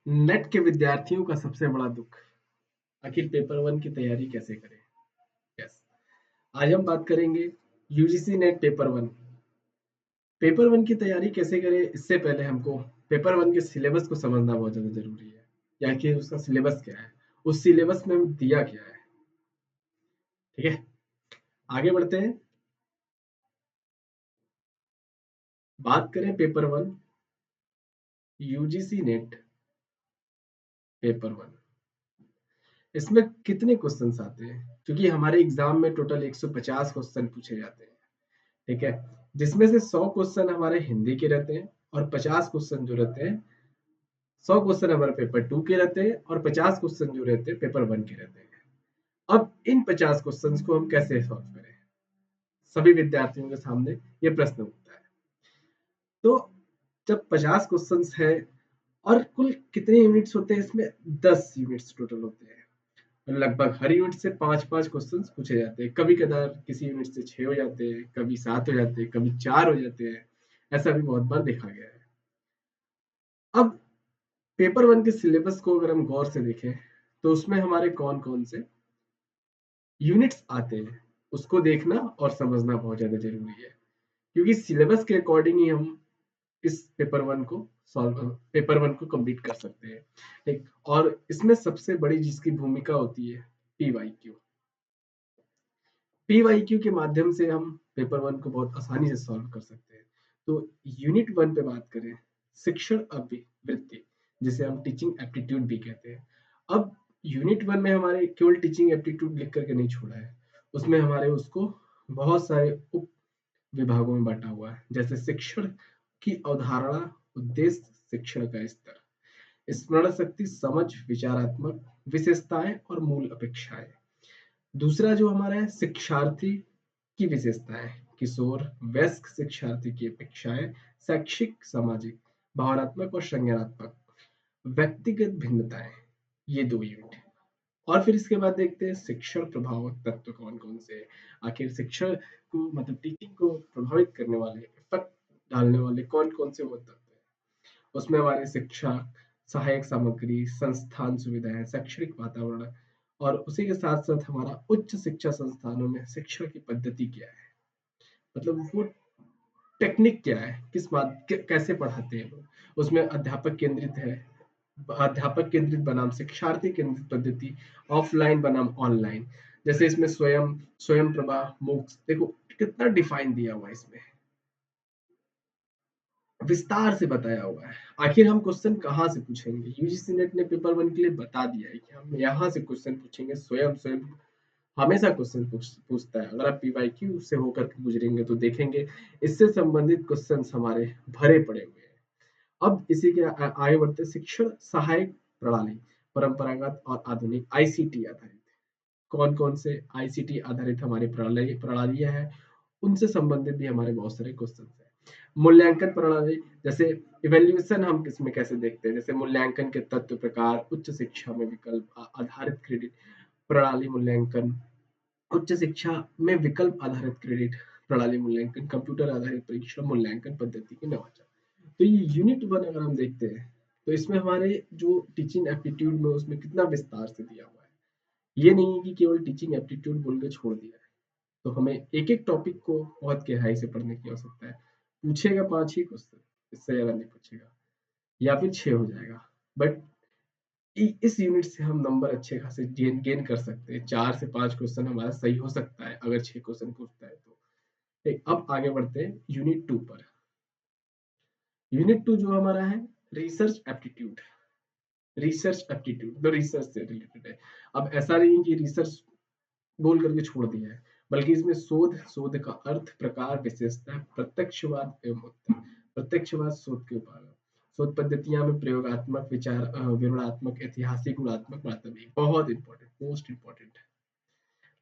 Net के विद्यार्थियों का सबसे बड़ा दुख, आखिर पेपर वन की तैयारी कैसे करें। यस, आज हम बात करेंगे UGC net paper one. Paper one की तैयारी कैसे करें, इससे पहले हमको पेपर वन के सिलेबस को समझना बहुत ज्यादा जरूरी है, या कि उसका सिलेबस क्या है, उस सिलेबस में दिया क्या है। ठीक है, आगे बढ़ते हैं। बात करें paper one, UGC net paper one, इसमें कितने क्वेश्चंस आते हैं, क्योंकि हमारे एग्जाम में टोटल 150 क्वेश्चन पूछे जाते हैं। ठीक है, जिसमें से 100 क्वेश्चन हमारे हिंदी के रहते हैं और 50 क्वेश्चन जो रहते हैं, 100 क्वेश्चन हमारे पेपर टू के रहते हैं और 50 क्वेश्चन जो रहते हैं पेपर वन के रहते हैं। अब इन 50 क्वेश्चंस को हम कैसे सॉल्व करें, सभी विद्यार्थियों के सामने ये प्रश्न उठता है। तो जब 50 क्वेश्चंस है और कुल कितने यूनिट्स होते हैं, इसमें 10 यूनिट्स टोटल होते हैं। लगभग हर यूनिट से 5-5 क्वेश्चंस पूछे जाते हैं। कभी कदार किसी यूनिट से 6 हो जाते हैं, कभी 7 हो जाते हैं, कभी 4 हो जाते हैं। ऐसा भी बहुत बार देखा गया है। अब पेपर वन के सिलेबस को अगर हम गौर से देखें, तो उसमें हमारे कौन कौन से यूनिट्स आते हैं, उसको देखना और समझना बहुत ज्यादा जरूरी है, क्योंकि सिलेबस के अकॉर्डिंग ही हम इस पेपर वन को कंप्लीट कर सकते हैं। ठीक, और इसमें सबसे बड़ी जिसकी भूमिका होती है, पीवाईक्यू। पीवाईक्यू के माध्यम से हम पेपर वन को बहुत आसानी से सॉल्व कर सकते हैं। तो यूनिट वन पे बात करें, शिक्षण अभिवृत्ति, जिसे हम टीचिंग एप्टीट्यूड भी कहते हैं। अब यूनिट वन में हमारे केवल टीचिंग एप्टीट्यूड लिख करके नहीं छोड़ा है, उसमें हमारे उसको बहुत सारे उप विभागों में बांटा हुआ है, जैसे शिक्षण की अवधारणा, उद्देश्य, शिक्षण का स्तर, स्मरण शक्ति, समझ, विचारात्मक विशेषताएं और मूल अपेक्षाएं। दूसरा जो हमारा है, शिक्षार्थी की विशेषताएं, किशोर वयस्क शिक्षार्थी की अपेक्षाएं, शैक्षिक, सामाजिक, भावनात्मक और संज्ञानात्मक, व्यक्तिगत भिन्नताएं। ये 2 यूनिट। और फिर इसके बाद देखते हैं शिक्षण प्रभाव तत्व कौन कौन से हैं। आखिर शिक्षण को, मतलब टीचिंग को प्रभावित करने वाले, इफेक्ट डालने वाले कौन कौन से वो तत्व हैं। उसमें हमारे शिक्षा, सहायक सामग्री, संस्थान सुविधाएं, शैक्षणिक वातावरण, और उसी के साथ साथ हमारा उच्च शिक्षा संस्थानों में शिक्षण की पद्धति क्या है, मतलब वो टेक्निक क्या है, कैसे पढ़ाते हैं लोग। उसमें अध्यापक केंद्रित है, अध्यापक केंद्रित बनाम शिक्षार्थी केंद्रित पद्धति, ऑफलाइन बनाम ऑनलाइन। जैसे इसमें स्वयं, स्वयं प्रभा, मूक्स, देखो कितना डिफाइन दिया हुआ है, इसमें विस्तार से बताया हुआ है। आखिर हम क्वेश्चन कहाँ से पूछेंगे, यूजीसी नेट ने पेपर वन के लिए बता दिया है कि हम यहाँ से क्वेश्चन पूछेंगे। स्वयं, स्वयं हमेशा क्वेश्चन पूछता है। अगर आप पीवाईक्यू से होकर के गुजरेंगे तो देखेंगे इससे संबंधित क्वेश्चन हमारे भरे पड़े हुए हैं। अब इसी के आगे बढ़ते, शिक्षण सहायक प्रणाली, परंपरागत और आधुनिक, आईसीटी आधारित। कौन कौन से आईसीटी आधारित हमारी प्रणालियां हैं, उनसे संबंधित भी हमारे बहुत सारे क्वेश्चन हैं। मूल्यांकन प्रणाली, जैसे इवेल्युएशन हम किसमें कैसे देखते हैं, जैसे मूल्यांकन के तत्व, प्रकार, उच्च शिक्षा में विकल्प आधारित क्रेडिट प्रणाली मूल्यांकन, उच्च शिक्षा में विकल्प आधारित क्रेडिट प्रणाली मूल्यांकन, कंप्यूटर आधारित परीक्षा मूल्यांकन पद्धति के नवाचार। तो ये यूनिट वन अगर हम देखते हैं, तो इसमें हमारे जो टीचिंग एप्टीट्यूड में, उसमें कितना विस्तार से दिया हुआ है। ये नहीं है कि केवल टीचिंग एप्टीट्यूड बोल के छोड़ दिया है। तो हमें एक एक टॉपिक को बहुत गहराई से पढ़ने की आवश्यकता है। पूछेगा 5 ही क्वेश्चन, इससे ज्यादा नहीं पूछेगा, या फिर 6 हो जाएगा। बट इस यूनिट से हम नंबर अच्छे खासे गेन कर सकते हैं। 4 से 5 क्वेश्चन हमारा सही हो सकता है अगर 6 क्वेश्चन पूछता है तो। ठीक, अब आगे बढ़ते हैं यूनिट टू पर। यूनिट टू जो हमारा है, रिसर्च एप्टीट्यूड। रिसर्च एप्टीट्यूड तो रिसर्च से रिलेटेड है। अब ऐसा नहीं कि रिसर्च बोल करके छोड़ दिया है, बल्कि इसमें शोध, शोध का अर्थ, प्रकार, विशेषता, प्रत्यक्षवाद एवं उत्तर, प्रत्यक्षवाद शोध के उपाय, शोध पद्धतियां में प्रयोगात्मक, विचार, विवरणात्मक, ऐतिहासिक, गुणात्मक, वास्तविक। बहुत important, most important,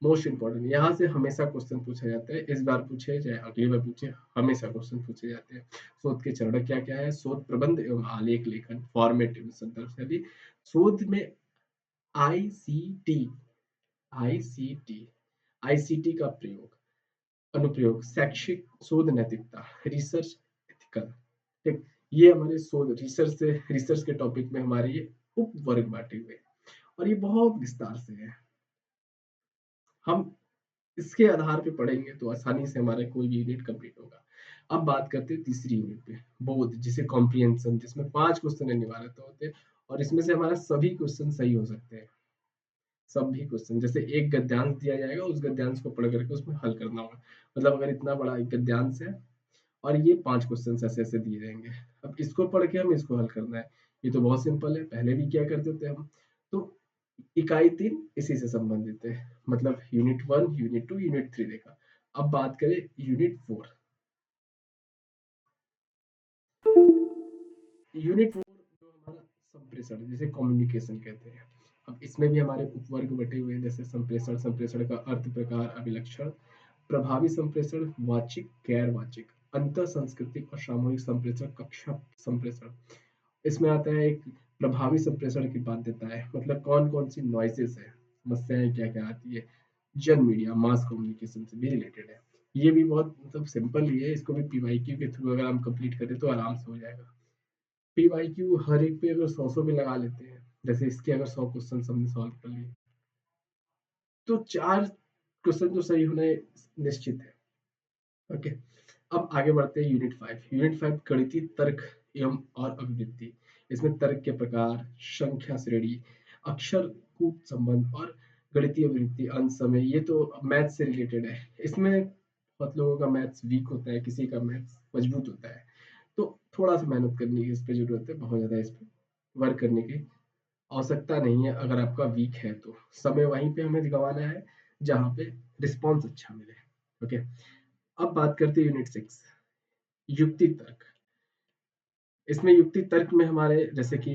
most important. यहाँ से हमेशा क्वेश्चन पूछा जाता है, इस बार पूछे चाहे अगली बार पूछे, हमेशा क्वेश्चन पूछे जाते हैं। शोध के चरण क्या क्या है, शोध प्रबंध एवं आलेख लेखन, फॉर्मेट एवं संदर्भ शैली। शोध में आईसीटी, आईसीटी, आईसीटी का प्रयोग, अनुप्रयोग, शैक्षिक शोध नैतिकता, रिसर्च एथिकल। ठीक, ये हमारे शोध रिसर्च के टॉपिक में हमारे ये उपवर्ग बांटे हुए हैं और ये बहुत विस्तार से है। हम इसके आधार पे पढ़ेंगे तो आसानी से हमारा कोई भी यूनिट कंप्लीट होगा। अब बात करते हैं तीसरी यूनिट पे, बोध जिसे कॉम्प्रिहेंशन, जिसमें 5 क्वेश्चन अनिवार्यतः होते हैं और इसमें से हमारा सभी क्वेश्चन सही हो सकते हैं। सभी क्वेश्चन, जैसे एक गद्यांश दिया जाएगा, उस गद्यांश को पढ़ करके उसमें हल करना होगा। मतलब अगर इतना बड़ा एक गद्यांश है और ये 5 क्वेश्चन ऐसे ऐसे दिए जाएंगे, अब इसको पढ़ के हम इसको हल करना है। ये तो बहुत सिंपल है, पहले भी क्या करते थे हम। तो इकाई 3 इसी से संबंधित है, मतलब यूनिट 1, यूनिट 2, यूनिट 3 देखा। अब बात करें यूनिट 4। यूनिट 4 जो हमारा संप्रेषण, जिसे कम्युनिकेशन कहते हैं। अब इसमें भी हमारे उपवर्ग बटे हुए हैं, जैसे संप्रेषण, संप्रेषण का अर्थ, प्रकार, अभिलक्षण, प्रभावी संप्रेषण, वाचिक, गैर वाचिक, अंतर सांस्कृतिक और सामूहिक संप्रेषण, कक्षा संप्रेषण। इसमें आता है एक प्रभावी संप्रेषण की बाध्यता है, मतलब कौन कौन सी नॉइजेस है, समस्याएं क्या क्या आती है। जन मीडिया, मास कम्युनिकेशन से भी रिलेटेड है। ये भी बहुत मतलब सिंपल ही है, इसको भी पीवाईक्यू के थ्रू अगर हम कंप्लीट करें तो आराम से हो जाएगा। पीवाईक्यू हर एक पे अगर 100 भी लगा लेते हैं, जैसे इसके अगर 100 क्वेश्चन हमने सॉल्व कर लिए तो 4 क्वेश्चन तो सही होना निश्चित है। ओके, अब आगे बढ़ते हैं यूनिट 5। यूनिट 5 गणितीय तर्क एवं और अभिवृद्धि। इसमें तर्क के प्रकार, संख्या श्रेणी, अक्षर कूट संबंध और गणितीय अभिवृद्धि, अंत समय। ये तो मैथ से रिलेटेड है। इसमें बहुत लोगों का मैथ्स वीक होता है, किसी का मैथ्स मजबूत होता है, तो थोड़ा सा मेहनत करने की इस पे जरूरत है, बहुत ज्यादा इस पे वर्क करने की आवश्यकता नहीं है। अगर आपका वीक है तो समय वहीं पे हमें गंवाना है जहाँ पे रिस्पॉन्स अच्छा मिले। ओके, अब बात करते हैं यूनिट 6, युक्ति तर्क। इसमें युक्ति तर्क में हमारे जैसे कि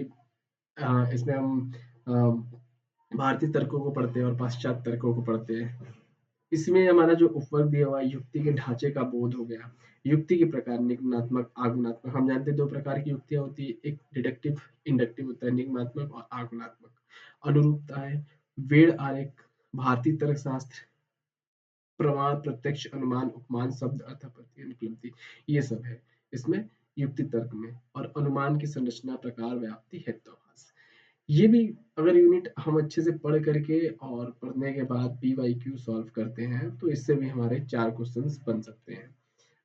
इसमें हम भारतीय तर्कों को पढ़ते हैं और पाश्चात्य तर्कों को पढ़ते हैं। इसमें हमारा जो उपवर्ग दिया हुआ है, युक्ति के ढांचे का बोध हो गया। युक्ति के प्रकार, निगमनात्मक, आगमनात्मक। हम जानते हैं 2 प्रकार की युक्तियां होती है, एक डिडक्टिव इंडक्टिव होता है, निगमात्मक और आगमनात्मक। अनुरूपता है, वेड़ आरेख, भारतीय तर्कशास्त्र, प्रमाण, प्रत्यक्ष, अनुमान, उपमान, शब्द अर्थ, प्रत्यय, उपलब्धि, ये सब है इसमें युक्ति तर्क में। और अनुमान की संरचना, प्रकार, व्याप्ति, हेतुवाद। ये भी अगर यूनिट हम अच्छे से पढ़ करके और पढ़ने के बाद पीवाईक्यू सॉल्व करते हैं तो इससे भी हमारे 4 क्वेश्चंस बन सकते हैं।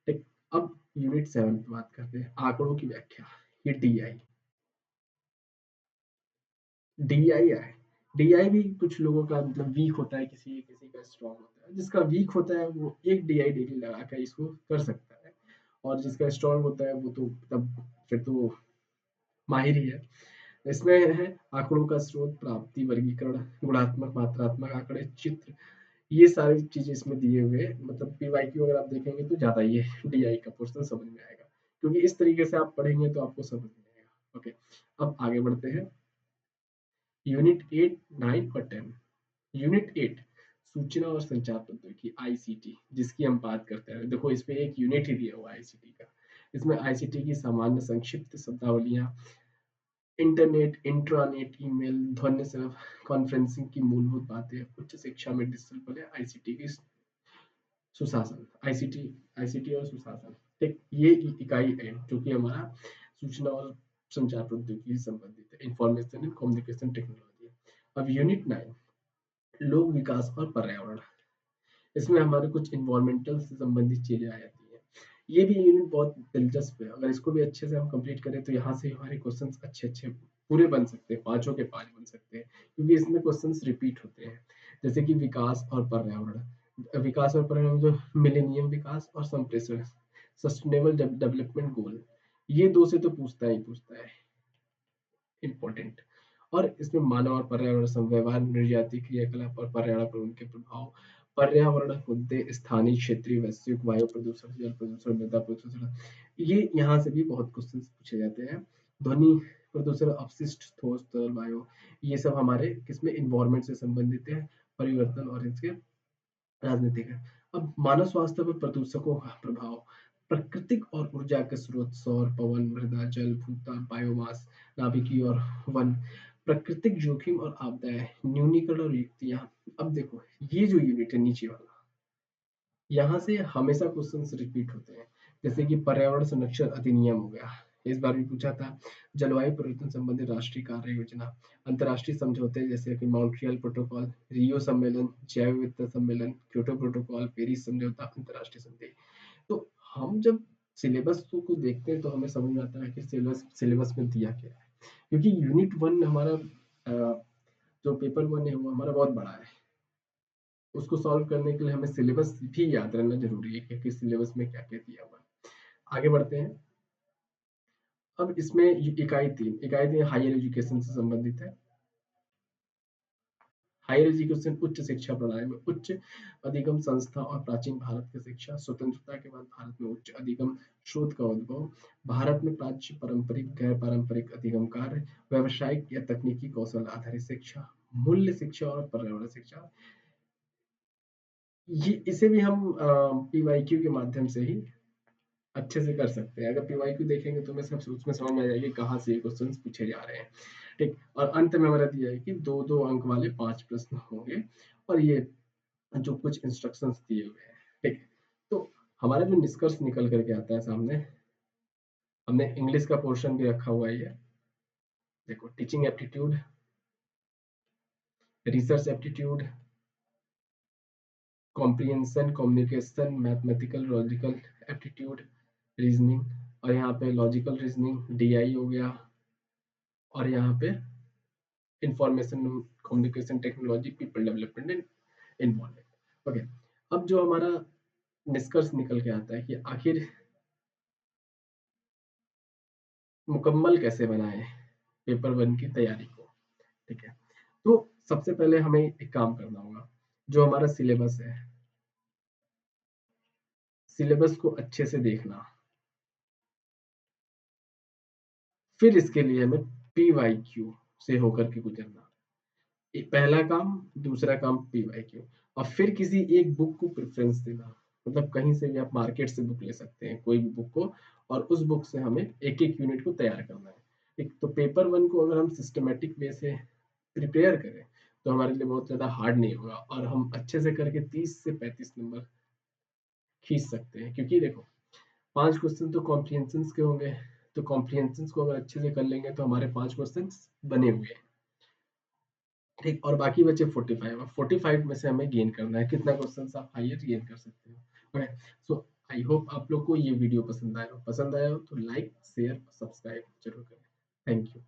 ठीक, अब यूनिट 7 की बात करते हैं, आंकड़ों की व्याख्या। ये डीआई है। डीआई भी कुछ लोगों का मतलब वीक होता है, किसी किसी का स्ट्रांग होता है। जिसका वीक होता है वो एक डीआई डेली लगा कर इसको कर सकता है, और जिसका स्ट्रांग होता है वो तो तब फिर तो माहिर ही है। इसमें है आंकड़ों का स्रोत, प्राप्ति, वर्गीकरण, गुणात्मक, मात्रात्मक आंकड़े, चित्र, ये सारी चीजें इसमें दिए हुए हैं। मतलब पीवाईक्यू अगर आप देखेंगे तो ज्यादा ये डीआई का पोर्शन समझ में आएगा, क्योंकि इस तरीके से आप पढ़ेंगे तो आपको समझ में आएगा। ओके, अब आगे बढ़ते हैं यूनिट 8, 9 और 10। यूनिट 8 सूचना और संचार प्रौद्योगिकी, आईसीटी, जिसकी हम बात करते हैं। देखो इस पे एक यूनिट ही दिया हुआ है आईसीटी का। इसमें आईसीटी की सामान्य संक्षिप्त शब्दावलियां, इंटरनेट, इंट्रानेट, ईमेल, ध्वनि सेवा, कॉन्फ्रेंसिंग की मूलभूत बातें, उच्च शिक्षा में डिजिटल पढ़े, आईसीटी की सुशासन, आईसीटी, आईसीटी और सुशासन। ठीक, ये इकाई है जो कि हमारा सूचना और संचार प्रौद्योगिकी से संबंधित है, इंफॉर्मेशन एंड कम्युनिकेशन टेक्नोलॉजी। अब यूनिट 9, लोक विकास और पर्यावरण। इसमें हमारे कुछ इन्वायरमेंटल से संबंधित चीजें आ जाती हैं। ये भी यूनिट बहुत दिलचस्प है, अगर इसको भी अच्छे से हम कंप्लीट करें तो यहाँ से हमारे क्वेश्चंस अच्छे अच्छे पूरे बन सकते हैं, पांचों के 5 बन सकते हैं, क्योंकि इसमें क्वेश्चंस रिपीट होते हैं। जैसे कि विकास और पर्यावरण, विकास और पर्यावरण जो मिलेनियम विकास और संप्रेषण, सस्टेनेबल डेवलपमेंट गोल, ये 2 से तो पूछता ही पूछता है, इम्पोर्टेंट। और इसमें मानव और पर्यावरण व्यवहार, निर्याती क्रियाकलाप और पर्यावरण पर उनके प्रभाव, पर्यावरण मुद्दे, स्थानीय, क्षेत्रीय, वैश्विक, वायु प्रदूषण, जल प्रदूषण, मृदा प्रदूषण, ये यहाँ से भी बहुत क्वेश्चन पूछे जाते हैं। ध्वनि प्रदूषण, अपशिष्ट, ठोस, तरल, वायु, ये सब हमारे किसमें इन्वायरमेंट से संबंधित है, परिवर्तन और इसके राजनीतिक है। अब मानव स्वास्थ्य पर प्रदूषकों का प्रभाव, प्राकृतिक और ऊर्जा के स्रोत, सौर, पवन, मृदा, जल, भूतान, बायोमास, नाभिकीय और वन, प्राकृतिक जोखिम और आपदाएं, न्यूनीकरण और युक्तियां। अब देखो ये जो यूनिट है नीचे वाला, यहाँ से हमेशा क्वेश्चंस रिपीट होते हैं। जैसे कि पर्यावरण संरक्षण अधिनियम हो गया, इस बार भी पूछा था। जलवायु परिवर्तन संबंधी राष्ट्रीय कार्य योजना, अंतर्राष्ट्रीय समझौते जैसे कि मॉन्ट्रियल प्रोटोकॉल, रियो सम्मेलन, जैव विविधता सम्मेलन, क्योटो प्रोटोकॉल, पेरिस समझौता, अंतर्राष्ट्रीय संधि। तो हम जब सिलेबस को देखते हैं तो हमें समझ में आता है कि सिलेबस सिलेबस में दिया क्या है, क्योंकि यूनिट वन हमारा जो पेपर वन है वो हमारा बहुत बड़ा है। उसको सॉल्व करने के लिए हमें सिलेबस भी याद रहना जरूरी है कि किस सिलेबस में क्या क्या दिया हुआ है। आगे बढ़ते हैं। अब इसमें इकाई 3 हायर एजुकेशन से संबंधित है। हायर एजुकेशन उच्च शिक्षा प्रणाली में उच्च अधिगम संस्था और प्राचीन भारत की शिक्षा, स्वतंत्रता के बाद भारत में उच्च अधिगम शोध का उद्भव, भारत में प्राच्य पारंपरिक गैर पारंपरिक अधिगम कार्य, व्यवसायिक या तकनीकी कौशल आधारित शिक्षा, मूल्य शिक्षा और पर्यावरण शिक्षा। ये इसे भी हम पीवाईक्यू के माध्यम से ही अच्छे से कर सकते हैं। अगर पीवाईक्यू देखेंगे तो मैं सब उसमें समझ में आ जाएगी कहाँ से ये क्वेश्चन पूछे जा रहे हैं। ठीक, और अंत में हमारा दिया है कि 2-2 अंक वाले 5 प्रश्न होंगे और ये जो कुछ इंस्ट्रक्शंस दिए हुए हैं। ठीक, तो हमारा जो निष्कर्ष निकल करके आता है सामने, हमने इंग्लिश का पोर्शन भी रखा हुआ है ये। देखो, teaching aptitude, research aptitude, comprehension, communication, mathematical logical aptitude, reasoning, और यहाँ पे लॉजिकल रीजनिंग डीआई हो गया, और यहाँ पे information communication technology people development and involvement. Okay, अब जो हमारा निष्कर्ष निकल के आता है कि आखिर मुकम्मल कैसे बनाए पेपर वन की तैयारी को। ठीक है, तो सबसे पहले हमें एक काम करना होगा, जो हमारा सिलेबस है, सिलेबस को अच्छे से देखना, फिर इसके लिए हमें पीवाईक्यू से होकर के गुजरना। पहला काम, दूसरा काम पीवाईक्यू, और फिर किसी एक बुक को प्रेफरेंस देना। मतलब कहीं से भी आप मार्केट से बुक ले सकते हैं, कोई भी बुक को, और उस बुक से हमें एक एक यूनिट को तैयार करना है। एक तो पेपर वन को अगर हम सिस्टमेटिक वे से प्रिपेयर करें तो हमारे लिए बहुत ज्यादा हार्ड नहीं होगा, और हम अच्छे से करके 30 से 35 नंबर खींच सकते हैं। क्योंकि देखो, 5 क्वेश्चन तो कॉम्प्रिहेंशन के होंगे, तो कॉम्प्रिहेंशन को अगर अच्छे से कर लेंगे तो हमारे 5 क्वेश्चन बने हुए हैं। ठीक, और बाकी बचे 45, और 45 में से हमें गेन करना है कितना क्वेश्चन आप हाइयर गेन कर सकते हो। ओके, सो आई होप आप लोग को ये वीडियो पसंद आया हो तो लाइक शेयर सब्सक्राइब जरूर करें। Thank you.